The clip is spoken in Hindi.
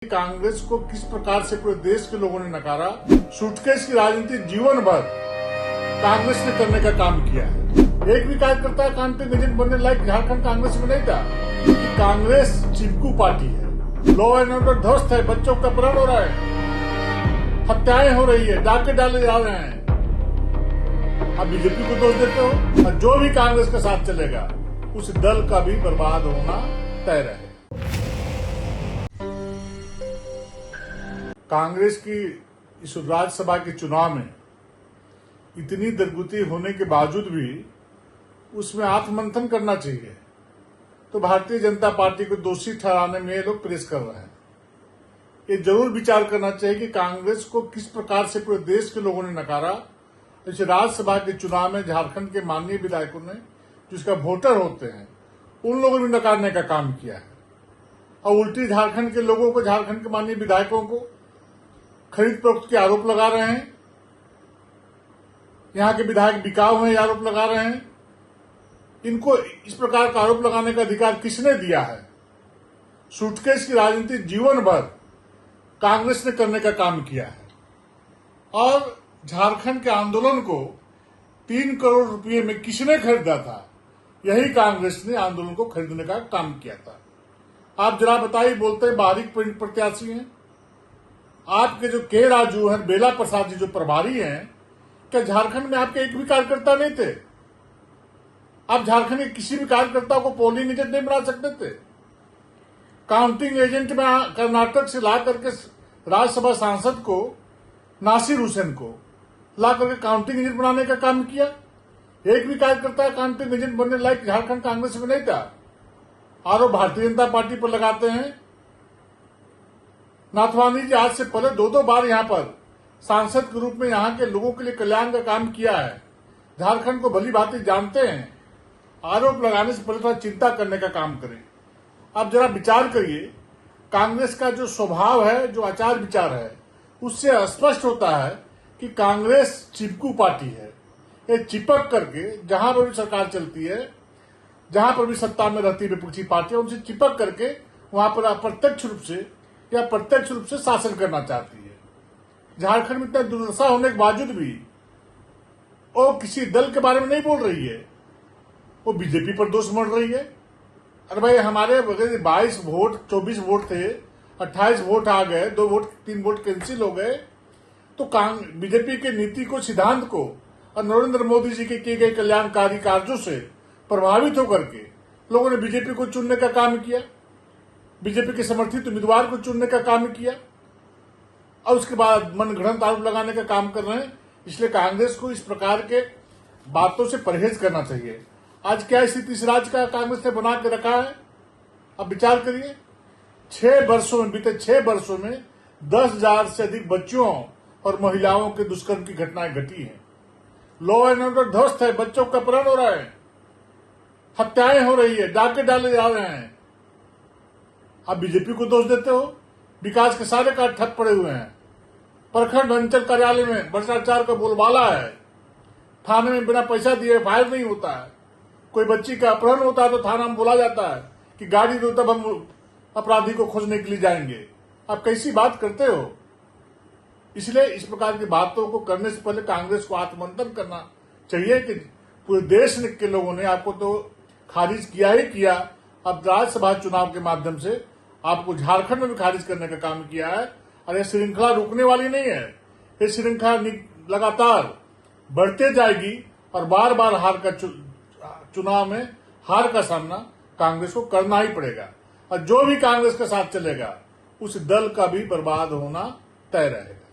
कांग्रेस को किस प्रकार से पूरे देश के लोगों ने नकारा, सूटकेस की राजनीति जीवन भर कांग्रेस ने करने का काम किया है। एक भी कार्यकर्ता कांग्रेस एजेंट बनने लायक झारखंड कांग्रेस में नहीं था। कांग्रेस चिपकू पार्टी है, लॉ एंड ऑर्डर ध्वस्त है, बच्चों का अपहरण हो रहा है, हत्याएं हो रही है, डाके डाले जा रहे हैं। अब बीजेपी को दोष देते हो, और जो भी कांग्रेस के साथ चलेगा उस दल का भी बर्बाद होना तय रहे। कांग्रेस की इस राज्यसभा के चुनाव में इतनी दरगुती होने के बावजूद भी उसमें आत्ममंथन करना चाहिए। तो भारतीय जनता पार्टी को दोषी ठहराने में ये लोग प्रेस कर रहे हैं। ये जरूर विचार करना चाहिए कि कांग्रेस को किस प्रकार से पूरे देश के लोगों ने नकारा। इस राज्यसभा के चुनाव में झारखंड के माननीय विधायकों ने, जिसका वोटर होते हैं, उन लोगों ने नकारने का काम किया है। और उल्टी झारखंड के लोगों को, झारखंड के माननीय विधायकों को खरीद फरोख्त के आरोप लगा रहे हैं। यहां के विधायक बिकाऊ हैं, आरोप लगा रहे हैं। इनको इस प्रकार का आरोप लगाने का अधिकार किसने दिया है? सूटकेस की राजनीति जीवन भर कांग्रेस ने करने का काम किया है। और झारखंड के आंदोलन को 3 करोड़ रुपए में किसने खरीदा था? यही कांग्रेस ने आंदोलन को खरीदने का काम किया था। आप जरा बताइए, बोलते हैं बाहरी प्रत्याशी हैं। आपके जो के राजू हैं, बेला प्रसाद जी जो प्रभारी हैं, क्या झारखंड में आपके एक भी कार्यकर्ता नहीं थे? आप झारखंड के किसी भी कार्यकर्ता को पोलिंग एजेंट नहीं बना सकते थे? काउंटिंग एजेंट में कर्नाटक से ला करके राज्यसभा सांसद को, नासिर हुसैन को ला करके काउंटिंग एजेंट बनाने का काम किया। एक भी कार्यकर्ता काउंटिंग एजेंट बनने लायक झारखंड कांग्रेस में नहीं था। आरोप भारतीय जनता पार्टी पर लगाते हैं। नाथवानी जी आज से पहले 2 बार यहां पर सांसद के रूप में यहां के लोगों के लिए कल्याण का काम किया है। झारखंड को भली भांति जानते हैं। आरोप लगाने से पहले थोड़ा चिंता करने का काम करें। आप जरा विचार करिए, कांग्रेस का जो स्वभाव है, जो आचार विचार है, उससे स्पष्ट होता है कि कांग्रेस चिपकू पार्टी है। ये चिपक करके जहां पर भी सरकार चलती है, जहां पर भी सत्ता में रहती है विपक्षी पार्टियां, उनसे चिपक करके वहां पर अप्रत्यक्ष रूप से या प्रत्यक्ष रूप से शासन करना चाहती है। झारखंड में इतना दुर्दशा होने के बावजूद भी वो किसी दल के बारे में नहीं बोल रही है, वो बीजेपी पर दोष मढ़ रही है। अरे भाई, हमारे 22 वोट 24 वोट थे, 28 वोट आ गए, 2 वोट 3 वोट कैंसिल हो गए। तो बीजेपी के नीति को, सिद्धांत को और नरेंद्र मोदी जी के किए गए कल्याणकारी कार्यों से प्रभावित होकर के लोगों ने बीजेपी को चुनने का काम किया, बीजेपी के समर्थित उम्मीदवार को चुनने का काम किया, और उसके बाद मनगढ़ंत आरोप लगाने का काम कर रहे हैं। इसलिए कांग्रेस को इस प्रकार के बातों से परहेज करना चाहिए। आज क्या स्थिति इस राज्य का कांग्रेस ने बना के रखा है? अब विचार करिए, 6 वर्षों में, बीते 6 वर्षों में 10,000 से अधिक बच्चों और महिलाओं के दुष्कर्म की घटनाएं घटी हैं। लॉ एंड ऑर्डर ध्वस्त है, बच्चों का अपहरण हो रहा है, हत्याएं हो रही है, डाके डाले जा रहे हैं। आप बीजेपी को दोष देते हो। विकास के सारे कार्य ठप पड़े हुए हैं। प्रखंड अंचल कार्यालय में भ्रष्टाचार का बोलबाला है। थाने में बिना पैसा दिए फायर नहीं होता है। कोई बच्ची का अपहरण होता है तो थाना में बोला जाता है कि गाड़ी दो, तब हम अपराधी को खोजने के लिए जाएंगे। आप कैसी बात करते हो? इसलिए इस प्रकार की बातों को करने से पहले कांग्रेस को आत्ममंथन करना चाहिए कि पूरे देश के लोगों ने आपको तो खारिज किया ही किया, अब राज्यसभा चुनाव के माध्यम से आपको झारखंड में भी खारिज करने का काम किया है। और यह श्रृंखला रुकने वाली नहीं है। ये श्रृंखला लगातार बढ़ते जाएगी और बार बार चुनाव में हार का सामना कांग्रेस को करना ही पड़ेगा। और जो भी कांग्रेस के साथ चलेगा उस दल का भी बर्बाद होना तय रहेगा।